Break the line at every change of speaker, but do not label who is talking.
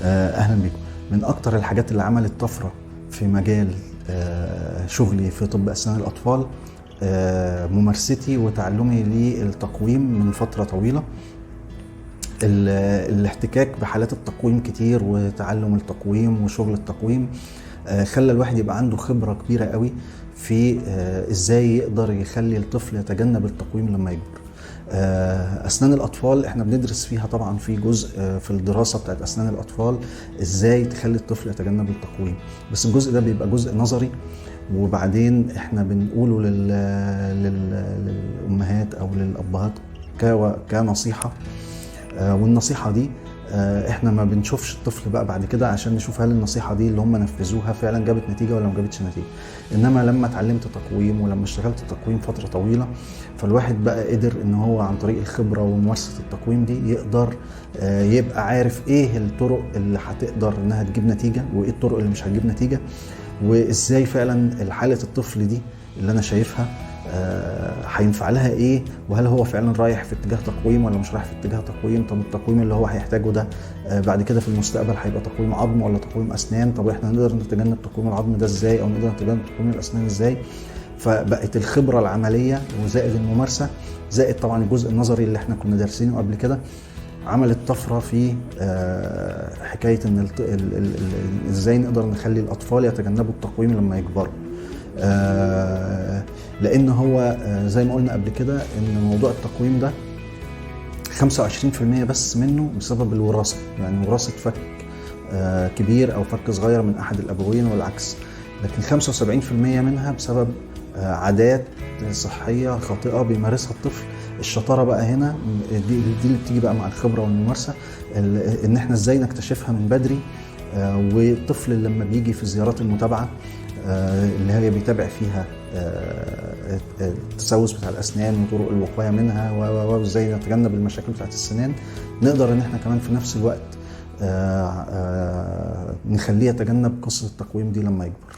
اهلا بكم. من اكتر الحاجات اللي عملت طفرة في مجال شغلي في طب اسنان الاطفال ممارستي وتعلمي للتقويم من فترة طويلة. الاحتكاك بحالات التقويم كتير وتعلم التقويم وشغل التقويم خلى الواحد يبقى عنده خبرة كبيرة قوي في ازاي يقدر يخلي الطفل يتجنب التقويم لما يكبر. أسنان الأطفال احنا بندرس فيها طبعا في جزء في الدراسة بتاعت أسنان الأطفال ازاي تخلي الطفل يتجنب التقويم، بس الجزء ده بيبقى جزء نظري، وبعدين احنا بنقوله للأمهات أو للأبهات كنصيحة. والنصيحة دي احنا ما بنشوفش الطفل بقى بعد كده عشان نشوف هل النصيحة دي اللي هم نفذوها فعلا جابت نتيجة ولا ما جابتش نتيجة. انما لما اتعلمت تقويم ولما اشتغلت تقويم فترة طويلة، فالواحد بقى قدر ان هو عن طريق الخبرة وممارسة التقويم دي يقدر يبقى عارف ايه الطرق اللي هتقدر انها تجيب نتيجة وايه الطرق اللي مش هتجيب نتيجة، وازاي فعلا حالة الطفل دي اللي انا شايفها هينفع لها ايه، وهل هو فعلا رايح في اتجاه تقويم ولا مش رايح في اتجاه تقويم. طب التقويم اللي هو هيحتاجه ده بعد كده في المستقبل هيبقى تقويم عظم ولا تقويم اسنان؟ طب احنا نقدر نتجنب تقويم العظم ده ازاي، او نقدر نتجنب تقويم الاسنان ازاي؟ فبقت الخبرة العملية وزائد الممارسة زائد طبعا الجزء النظري اللي احنا كنا دارسينه قبل كده عملت طفرة في حكاية ان ازاي نقدر نخلي الاطفال يتجنبوا التقويم لما يكبروا. لان هو زي ما قلنا قبل كده ان موضوع التقويم ده 25% بس منه بسبب الوراثة، يعني وراثة فك كبير او فك صغير من احد الابوين والعكس، لكن 75% منها بسبب عادات صحية خاطئة بيمارسها الطفل. الشطارة بقى هنا دي اللي بتيجي بقى مع الخبرة والممارسة، ان احنا ازاي نكتشفها من بدري. والطفل لما بيجي في زيارات المتابعة اللي هي بيتابع فيها التسوس بتاع الأسنان وطرق الوقاية منها وازاي نتجنب المشاكل بتاعت السنان، نقدر ان احنا كمان في نفس الوقت نخليه يتجنب قصة التقويم دي لما يكبر.